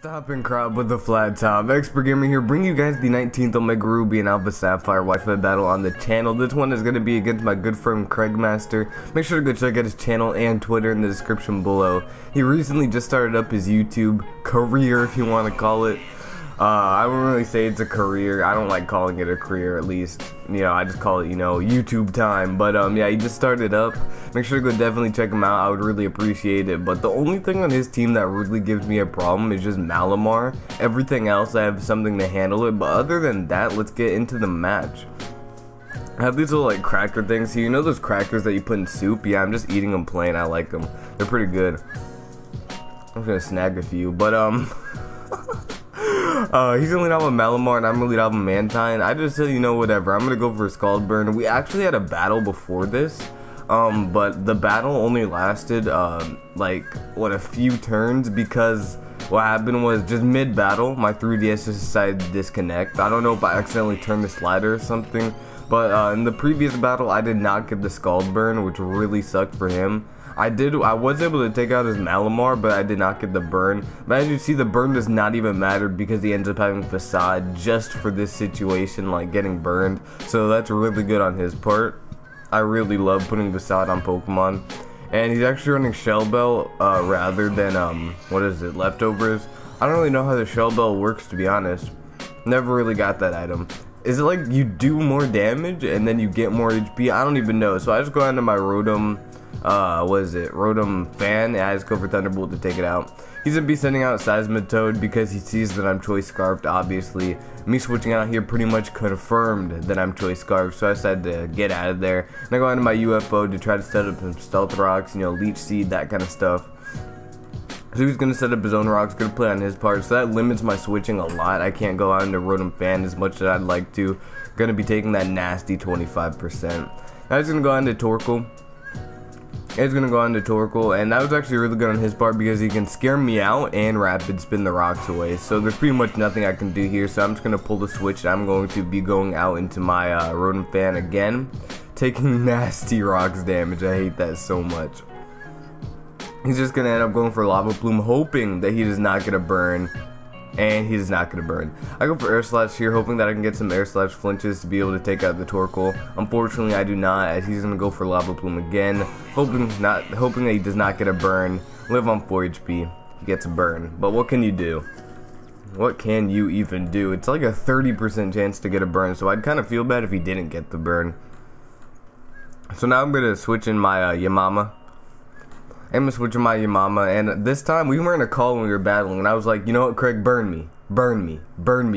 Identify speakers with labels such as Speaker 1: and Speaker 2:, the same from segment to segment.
Speaker 1: Stop and crop with the flat top. XpertGamer here, bring you guys the 19th Omega Ruby and Alpha Sapphire Wi-Fi battle on the channel. This one is going to be against my good friend CraigMaster. Make sure to go check out his channel and Twitter in the description below. He recently just started up his YouTube career, if you want to call it. I wouldn't really say it's a career. I don't like calling it a career, at least. You know, I just call it, YouTube time. But, yeah, he just started up. Make sure to go definitely check him out. I would really appreciate it. But the only thing on his team that really gives me a problem is just Malamar. Everything else, I have something to handle it. But other than that, let's get into the match. I have these little, like, cracker things here. You know those crackers that you put in soup? Yeah, I'm just eating them plain. I like them. They're pretty good. I'm gonna snag a few. But, he's gonna lead off with Malamar and I'm gonna lead off with Mantine. I just said, whatever. I'm gonna go for a Scald Burn. We actually had a battle before this, but the battle only lasted, a few turns, because what happened was just mid-battle, my 3DS just decided to disconnect. I don't know if I accidentally turned the slider or something, but in the previous battle, I did not get the Scald Burn, which really sucked for him. I was able to take out his Malamar, but I did not get the burn. But as you see, the burn does not even matter because he ends up having Facade just for this situation, like getting burned. So that's really good on his part. I really love putting Facade on Pokemon. And he's actually running Shell Bell rather than, Leftovers. I don't really know how the Shell Bell works, to be honest. Never really got that item. Is it like you do more damage and then you get more HP? I don't even know. So I just go into my Rotom... Rotom Fan. Yeah, I just go for Thunderbolt to take it out. He's gonna be sending out Seismitoad because he sees that I'm Choice Scarfed, obviously. Me switching out here pretty much confirmed that I'm Choice Scarfed, so I decided to get out of there. And I go into my UFO to try to set up some Stealth Rocks, Leech Seed, that kind of stuff. So he's gonna set up his own rocks, gonna play on his part, so that limits my switching a lot. I can't go out into Rotom Fan as much as I'd like to. Gonna be taking that nasty 25%. Now he's gonna go into Torkoal. He's gonna go on to Torkoal, and that was actually really good on his part because he can scare me out and rapid spin the rocks away. So there's pretty much nothing I can do here. So I'm just gonna pull the switch, and I'm going to be going out into my Rotom Fan again, taking nasty rocks damage. I hate that so much. He's just gonna end up going for Lava Plume, hoping that he does not get a burn. And he is not going to burn. I go for Air Slash here, hoping that I can get some Air Slash flinches to be able to take out the Torkoal. Unfortunately, I do not, as he's going to go for Lava Plume again, hoping that he does not get a burn. Live on 4 HP. He gets a burn. But what can you do? What can you even do? It's like a 30% chance to get a burn, so I'd kind of feel bad if he didn't get the burn. So now I'm going to switch in my Yamama. I'm gonna switch to my Yamama, and this time we were in a call when we were battling, and I was like, you know what, Craig, burn me,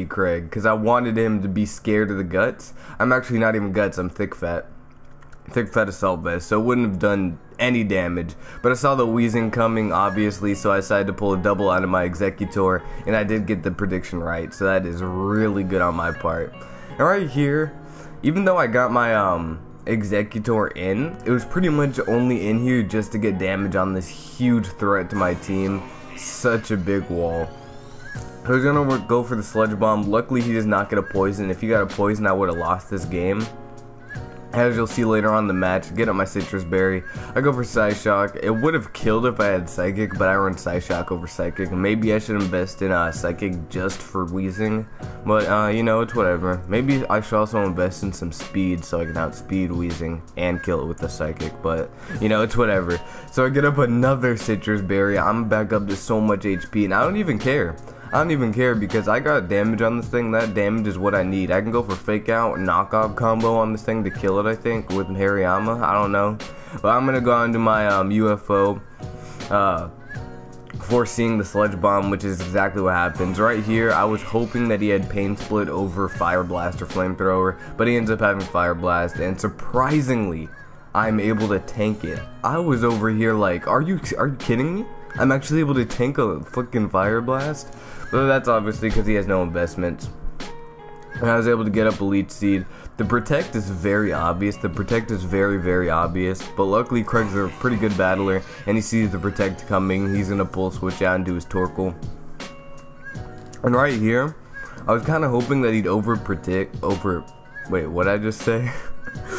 Speaker 1: Craig, because I wanted him to be scared of the guts. I'm actually not even guts, I'm thick fat Assault Vest, so it wouldn't have done any damage. But I saw the wheezing coming, obviously, so I decided to pull a double out of my Executor, and I did get the prediction right, so that is really good on my part. And right here, even though I got my Executor in, it was pretty much only in here just to get damage on this huge threat to my team. Such a big wall. I was gonna go for the Sludge Bomb. Luckily he does not get a poison. If he got a poison, I would have lost this game. As you'll see later on in the match, get up my Citrus Berry. I go for Psyshock. It would have killed if I had Psychic, but I run Psyshock over Psychic. Maybe I should invest in Psychic just for Wheezing, but it's whatever. Maybe I should also invest in some Speed so I can outspeed Wheezing and kill it with the Psychic, but it's whatever. So I get up another Citrus Berry. I'm back up to so much HP, and I don't even care. Because I got damage on this thing. That damage is what I need. I can go for Fake Out, Knockoff combo on this thing to kill it, I think, with Hariyama. I don't know. But I'm going to go into my UFO, foreseeing the Sludge Bomb, which is exactly what happens. Right here, I was hoping that he had Pain Split over Fire Blast or Flamethrower, but he ends up having Fire Blast, and surprisingly, I'm able to tank it. I was over here like, are you kidding me? I'm actually able to tank a fucking Fire Blast. But that's obviously because he has no investments. And I was able to get up a Leech Seed. The Protect is very obvious. Very, very obvious. But luckily, Craig's a pretty good battler. And he sees the Protect coming. He's going to pull switch out into his Torkoal. And right here, I was kind of hoping that he'd Wait, what'd I just say?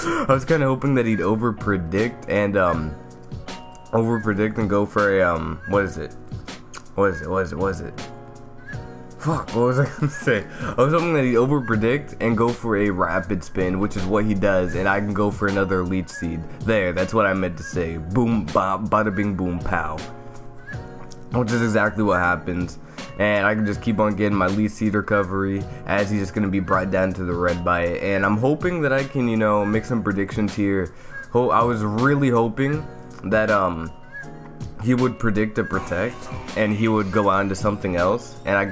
Speaker 1: I was kind of hoping that he'd overpredict and go for a, what is it? Fuck, what was I gonna say? I was hoping that he'd overpredict and go for a rapid spin, which is what he does, and I can go for another Leech Seed. There, that's what I meant to say. Boom, bop, bada bing, boom, pow. Which is exactly what happens. And I can just keep on getting my Leech Seed recovery as he's just gonna be brought down to the red by it. And I'm hoping that I can, you know, make some predictions here. I was really hoping that, he would predict a protect and he would go on to something else, and I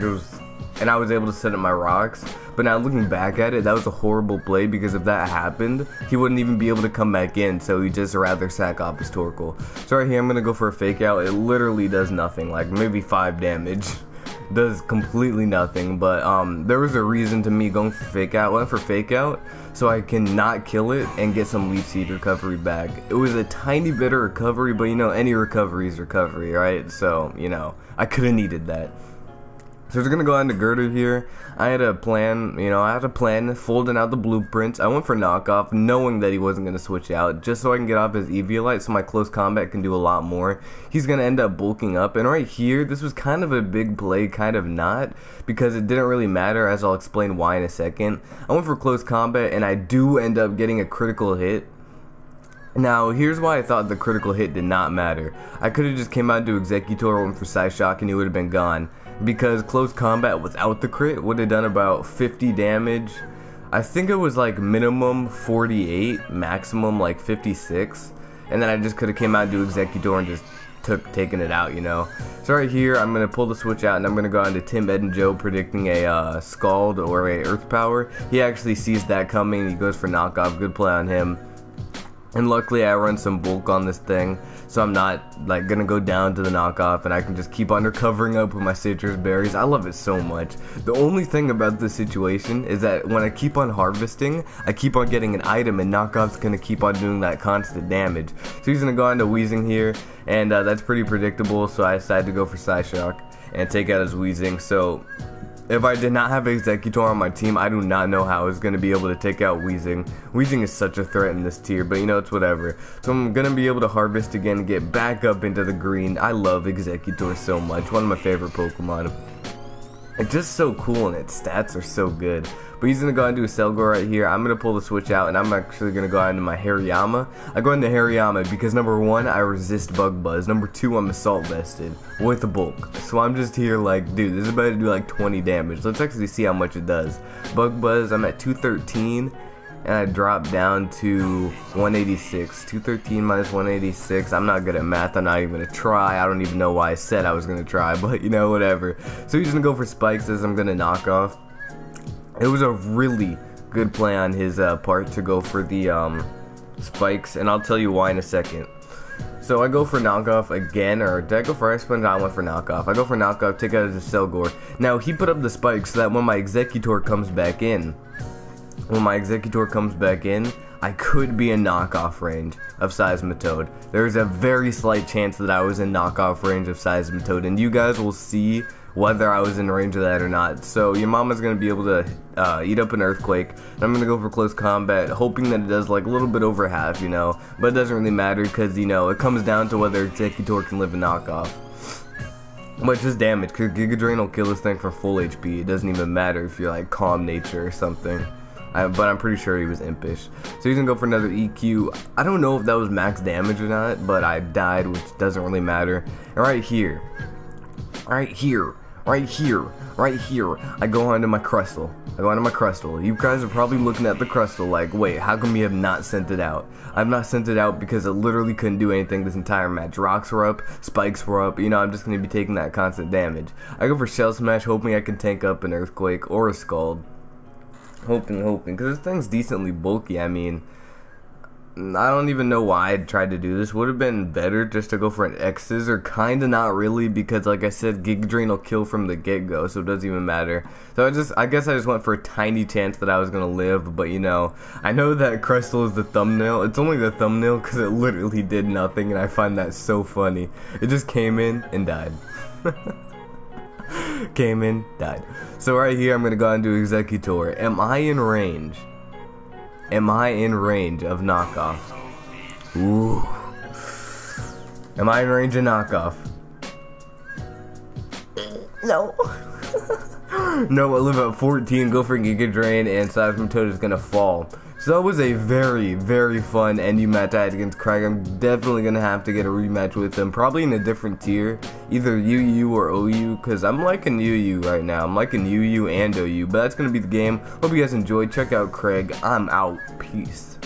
Speaker 1: was able to set up my rocks. But now looking back at it, that was a horrible play, because if that happened, he wouldn't even be able to come back in, so he'd just rather sack off his Torkoal. So right here I'm gonna go for a fake out. It literally does nothing, like maybe 5 damage. Does completely nothing, but there was a reason to me going for fake out. I went for fake out so I can not kill it and get some Leech Seed recovery back. It was a tiny bit of recovery, but you know, any recovery is recovery, right? So, you know, I could have needed that. So we're gonna go on to Gertrude here. I had a plan, you know, folding out the blueprints. I went for knockoff, knowing that he wasn't gonna switch out, just so I can get off his Eviolite so my close combat can do a lot more. He's gonna end up bulking up, and right here, this was kind of a big play, kind of not, because it didn't really matter, as I'll explain why in a second. I went for close combat, and I do end up getting a critical hit. Now, here's why I thought the critical hit did not matter. I could have just came out to Executor, went for Psyshock, and he would have been gone. Because close combat without the crit would have done about 50 damage. I think it was like minimum 48, maximum like 56. And then I just could have came out to Executor and just taken it out, you know. So right here, I'm going to pull the switch out, and I'm going to go on to Tim, Ed, and Joe predicting a Scald or a Earth Power. He actually sees that coming. He goes for knockoff. Good play on him. And luckily I run some bulk on this thing, so I'm not like gonna go down to the knockoff, and I can just keep on recovering up with my citrus berries. I love it so much. The only thing about this situation is that when I keep on harvesting, I keep on getting an item, and knockoff's gonna keep on doing that constant damage. So he's gonna go on to Weezing here, and that's pretty predictable, so I decided to go for Psyshock and take out his Weezing. So if I did not have Executor on my team, I do not know how I was going to be able to take out Weezing. Weezing is such a threat in this tier, but you know, it's whatever. So I'm going to be able to harvest again and get back up into the green. I love Executor so much. One of my favorite Pokemon. It's just so cool, and its stats are so good. But he's going to go into a Selgor right here. I'm going to pull the switch out, and I'm actually going to go into my Hariyama. I go into Hariyama because number 1, I resist Bug Buzz. Number 2, I'm Assault Vested with a bulk. So I'm just here like, dude, this is about to do like 20 damage. Let's actually see how much it does. Bug Buzz, I'm at 213. And I dropped down to 186. 213 minus 186. I'm not good at math. I'm not even going to try. I don't even know why I said I was going to try. But, you know, whatever. So he's going to go for spikes as I'm going to knock off. It was a really good play on his part to go for the spikes. And I'll tell you why in a second. So I go for knockoff again, or did I go for Ice Sponge? No, I went for knockoff. I go for knockoff, take out his Selgor. Now, he put up the spikes so that when my Executor comes back in, I could be in knockoff range of Seismitoad. There's a very slight chance that I was in knockoff range of Seismitoad, and you guys will see whether I was in range of that or not. So your mama's going to be able to eat up an Earthquake. I'm going to go for close combat, hoping that it does like a little bit over half, you know. But it doesn't really matter because, you know, it comes down to whether Executor can live a knockoff. But just damage, because Giga Drain will kill this thing for full HP. It doesn't even matter if you're like Calm Nature or something. But I'm pretty sure he was impish. So he's gonna go for another EQ. I don't know if that was max damage or not, but I died, which doesn't really matter. And right here, I go onto my Crustle. You guys are probably looking at the Crustle like, wait, how come you have not sent it out? I've not sent it out because it literally couldn't do anything this entire match. Rocks were up, spikes were up, you know, I'm just going to be taking that constant damage. I go for Shell Smash, hoping I can tank up an Earthquake or a Scald. Hoping, because this thing's decently bulky. I mean, I don't even know why I tried to do this. Would have been better just to go for an X-Scissor, kinda not really, because like I said, Giga Drain will kill from the get-go, so it doesn't even matter. So I guess I just went for a tiny chance that I was gonna live, but you know, I know that Crystal is the thumbnail. It's only the thumbnail because it literally did nothing, and I find that so funny. It just came in and died. Came in, died. So right here, I'm gonna go and do Executor. Am I in range? Am I in range of knockoff? Ooh. Am I in range of knockoff? No. No, I live at 14, go for Giga Drain, and Seismitoad is gonna fall. So that was a very, very fun NU match I had against Craig. I'm definitely gonna have to get a rematch with him, probably in a different tier, either UU or OU, because I'm liking UU right now. I'm liking UU and OU, but that's gonna be the game. Hope you guys enjoyed. Check out Craig. I'm out. Peace.